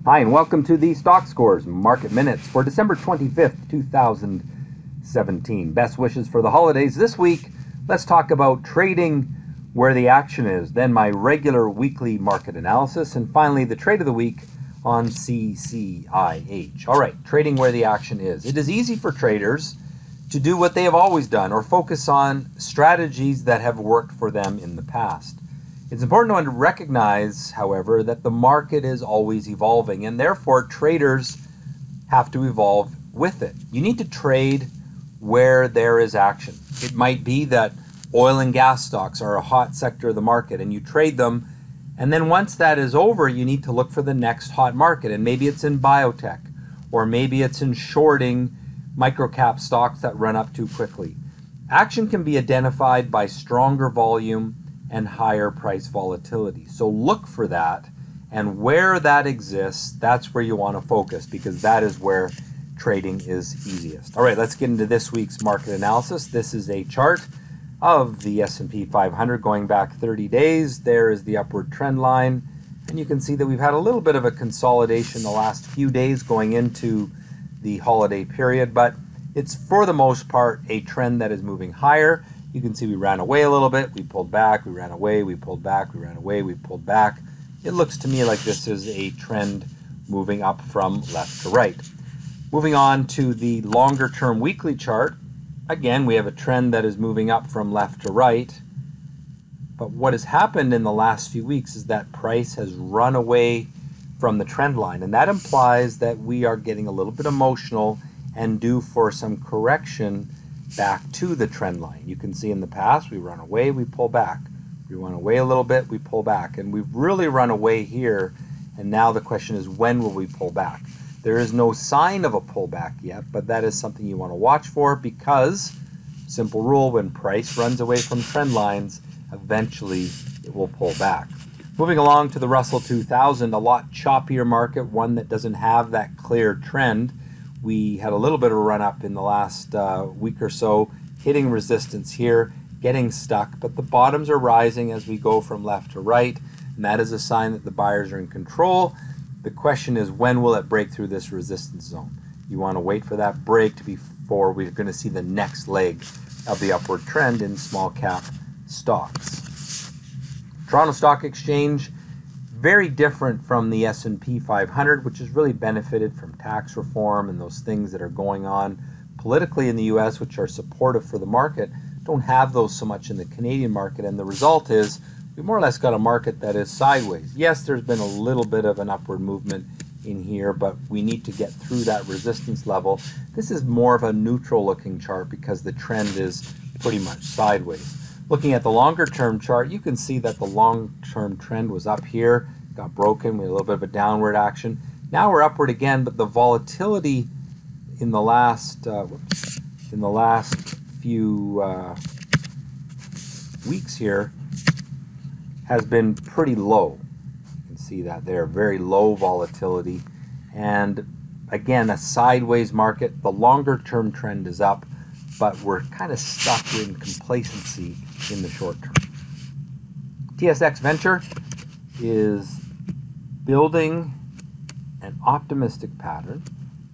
Hi, and welcome to the Stock Scores Market Minutes for December 25th, 2017. Best wishes for the holidays. This week, let's talk about trading where the action is, then my regular weekly market analysis, and finally the trade of the week on CCIH. All right, trading where the action is. It is easy for traders to do what they have always done or focus on strategies that have worked for them in the past. It's important to recognize, however, that the market is always evolving, and therefore traders have to evolve with it. You need to trade where there is action. It might be that oil and gas stocks are a hot sector of the market, and you trade them, and then once that is over, you need to look for the next hot market, and maybe it's in biotech, or maybe it's in shorting microcap stocks that run up too quickly. Action can be identified by stronger volume and higher price volatility. So look for that, and where that exists, that's where you want to focus, because that is where trading is easiest. All right, let's get into this week's market analysis. This is a chart of the S&P 500 going back 30 days. There is the upward trend line, and you can see that we've had a little bit of a consolidation the last few days going into the holiday period, but it's for the most part a trend that is moving higher. You can see we ran away a little bit, we pulled back, we ran away, we pulled back, we ran away, we pulled back. It looks to me like this is a trend moving up from left to right. Moving on to the longer term weekly chart, again we have a trend that is moving up from left to right. But what has happened in the last few weeks is that price has run away from the trend line, and that implies that we are getting a little bit emotional and due for some correction back to the trend line. You can see in the past we run away, we pull back. We run away a little bit, we pull back. And we've really run away here, and now the question is, when will we pull back? There is no sign of a pullback yet, but that is something you want to watch for, because, simple rule, when price runs away from trend lines, eventually it will pull back. Moving along to the Russell 2000, a lot choppier market, one that doesn't have that clear trend. We had a little bit of a run up in the last week or so, hitting resistance here, getting stuck, but the bottoms are rising as we go from left to right, and that is a sign that the buyers are in control. The question is, when will it break through this resistance zone? You want to wait for that break before we're going to see the next leg of the upward trend in small cap stocks. Toronto Stock Exchange, very different from the S&P 500, which has really benefited from tax reform and those things that are going on politically in the US, which are supportive for the market. Don't have those so much in the Canadian market, and the result is we more or less got a market that is sideways. Yes, there's been a little bit of an upward movement in here, but we need to get through that resistance level. This is more of a neutral looking chart because the trend is pretty much sideways. Looking at the longer term chart, you can see that the long term trend was up here, got broken, we had a little bit of a downward action. Now we're upward again, but the volatility in the last few weeks here has been pretty low. You can see that there, very low volatility, and again a sideways market. The longer term trend is up, but we're kind of stuck in complacency in the short term. TSX Venture is building an optimistic pattern.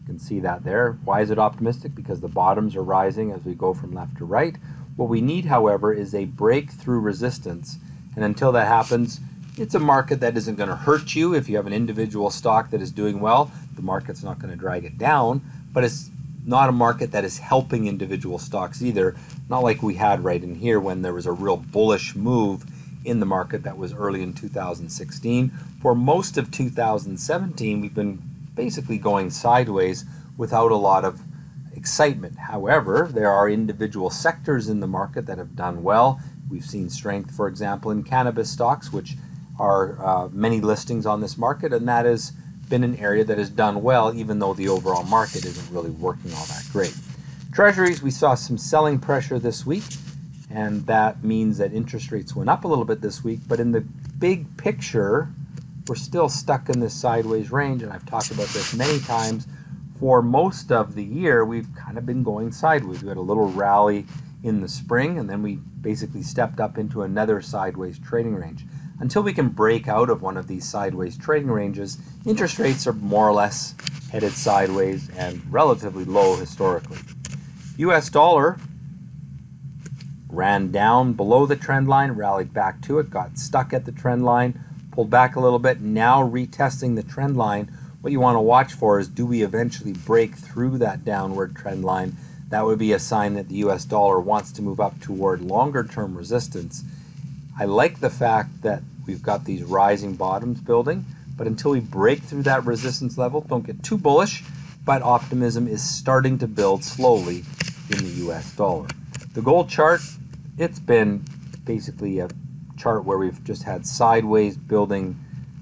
You can see that there. Why is it optimistic? Because the bottoms are rising as we go from left to right. What we need, however, is a breakthrough resistance, and until that happens, it's a market that isn't going to hurt you. If you have an individual stock that is doing well, the market's not going to drag it down, but it's not a market that is helping individual stocks either, not like we had right in here when there was a real bullish move in the market that was early in 2016. For most of 2017, we've been basically going sideways without a lot of excitement. However, there are individual sectors in the market that have done well. We've seen strength, for example, in cannabis stocks, which are many listings on this market, and that has been an area that has done well, even though the overall market isn't really working all that great. Treasuries, we saw some selling pressure this week, and that means that interest rates went up a little bit this week, but in the big picture, we're still stuck in this sideways range, and I've talked about this many times. For most of the year, we've kind of been going sideways. We had a little rally in the spring, and then we basically stepped up into another sideways trading range. until we can break out of one of these sideways trading ranges, interest rates are more or less headed sideways and relatively low historically. US dollar ran down below the trend line, rallied back to it, got stuck at the trend line, pulled back a little bit, now retesting the trend line. What you want to watch for is, do we eventually break through that downward trend line? That would be a sign that the US dollar wants to move up toward longer term resistance. I like the fact that we've got these rising bottoms building, but until we break through that resistance level, don't get too bullish, but optimism is starting to build slowly in the US dollar. The gold chart, it's been basically a chart where we've just had sideways building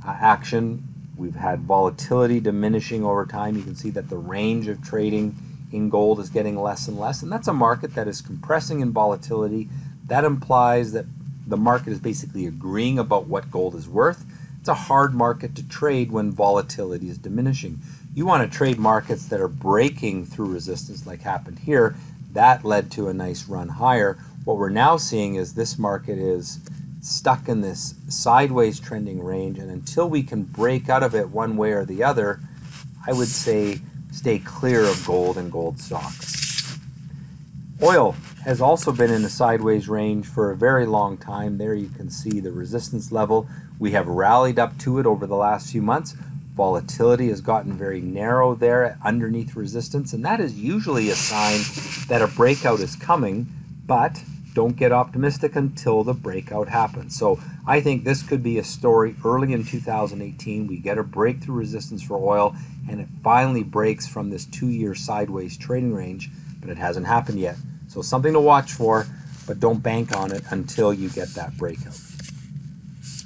action. We've had volatility diminishing over time. You can see that the range of trading in gold is getting less and less, and that's a market that is compressing in volatility. That implies that the market is basically agreeing about what gold is worth. It's a hard market to trade when volatility is diminishing. You want to trade markets that are breaking through resistance like happened here. That led to a nice run higher. What we're now seeing is this market is stuck in this sideways trending range, and until we can break out of it one way or the other, I would say stay clear of gold and gold stocks. Oil has also been in a sideways range for a very long time. There you can see the resistance level. We have rallied up to it over the last few months. Volatility has gotten very narrow there underneath resistance, and that is usually a sign that a breakout is coming, but don't get optimistic until the breakout happens. So I think this could be a story early in 2018. We get a breakthrough resistance for oil, and it finally breaks from this 2-year sideways trading range, but it hasn't happened yet. So something to watch for, but don't bank on it until you get that breakout.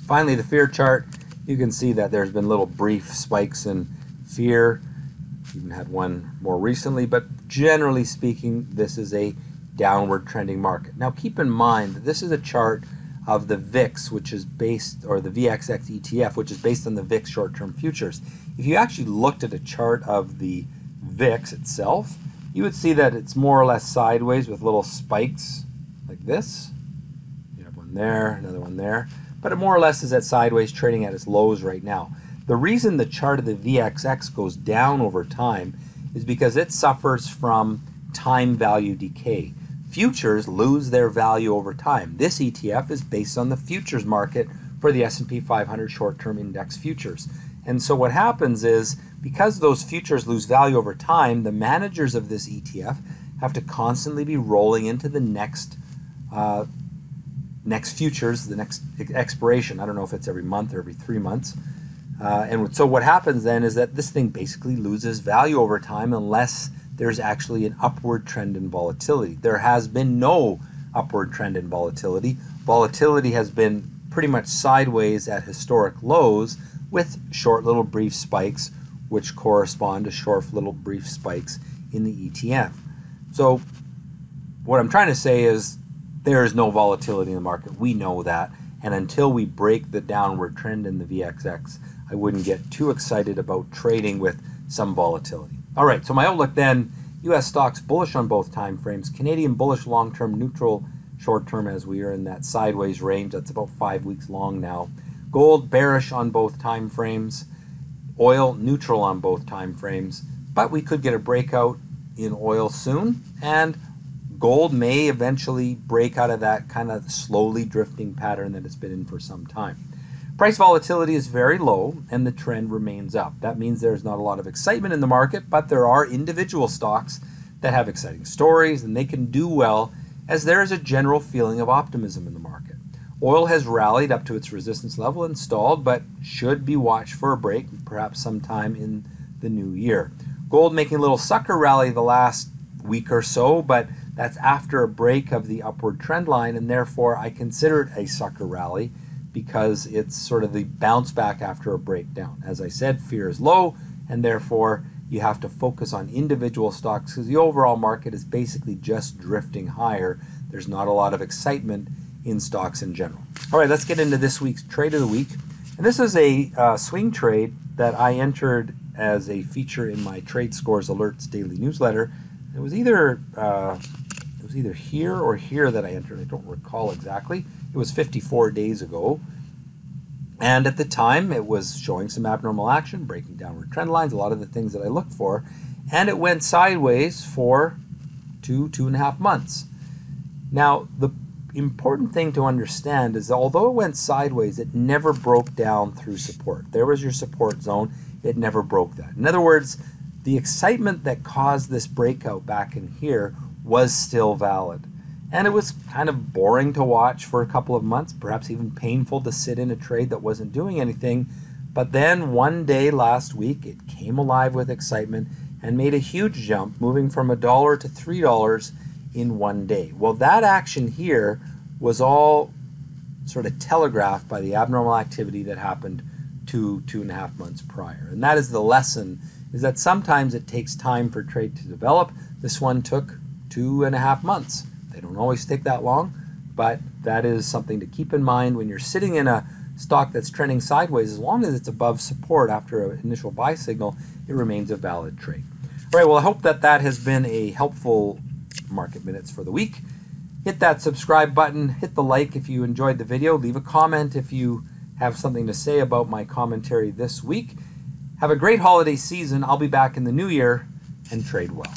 Finally, the fear chart. You can see that there's been little brief spikes in fear. Even had one more recently, but generally speaking, this is a downward trending market. Now keep in mind that this is a chart of the VIX, which is based, or the VXX ETF, which is based on the VIX short-term futures. If you actually looked at a chart of the VIX itself, you would see that it's more or less sideways with little spikes like this. You have one there, another one there, but it more or less is at sideways trading at its lows right now. The reason the chart of the VXX goes down over time is because it suffers from time value decay. Futures lose their value over time. This ETF is based on the futures market for the S&P 500 short-term index futures. And so what happens is, because those futures lose value over time, the managers of this ETF have to constantly be rolling into the next futures, the next expiration. I don't know if it's every month or every 3 months. And so what happens then is that this thing basically loses value over time unless there's actually an upward trend in volatility. There has been no upward trend in volatility. Volatility has been pretty much sideways at historic lows with short little brief spikes, which correspond to short little brief spikes in the ETF. So what I'm trying to say is there is no volatility in the market. We know that. And until we break the downward trend in the VXX, I wouldn't get too excited about trading with some volatility. All right, so my outlook then, U.S. stocks bullish on both time frames, Canadian bullish long-term, neutral short-term as we are in that sideways range. That's about 5 weeks long now. Gold bearish on both time frames, oil neutral on both time frames, but we could get a breakout in oil soon, and gold may eventually break out of that kind of slowly drifting pattern that it's been in for some time. Price volatility is very low and the trend remains up. That means there's not a lot of excitement in the market, but there are individual stocks that have exciting stories and they can do well as there is a general feeling of optimism in the market. Oil has rallied up to its resistance level and stalled, but should be watched for a break, perhaps sometime in the new year. Gold making a little sucker rally the last week or so, but that's after a break of the upward trend line, and therefore I consider it a sucker rally because it's sort of the bounce back after a breakdown. As I said, fear is low, and therefore you have to focus on individual stocks because the overall market is basically just drifting higher. There's not a lot of excitement in stocks in general. All right, let's get into this week's trade of the week. And this is a swing trade that I entered as a feature in my Trade Scores Alerts daily newsletter. It was either here or here that I entered. I don't recall exactly. It was 54 days ago. And at the time, it was showing some abnormal action, breaking downward trend lines, a lot of the things that I looked for. And it went sideways for 2.5 months. Now, the important thing to understand is that although it went sideways, it never broke down through support. There was your support zone. It never broke that. In other words, the excitement that caused this breakout back in here was still valid. And it was kind of boring to watch for a couple of months, perhaps even painful to sit in a trade that wasn't doing anything. But then one day last week, it came alive with excitement and made a huge jump, moving from $1 to $3 in one day. Well, that action here was all sort of telegraphed by the abnormal activity that happened 2.5 months prior. And that is the lesson, is that sometimes it takes time for trade to develop. This one took 2.5 months. They don't always take that long, but that is something to keep in mind when you're sitting in a stock that's trending sideways. As long as it's above support after an initial buy signal, it remains a valid trade. All right, well, I hope that that has been a helpful Market Minutes for the week. Hit that subscribe button, hit the like if you enjoyed the video, leave a comment if you have something to say about my commentary this week. Have a great holiday season. I'll be back in the new year, and trade well.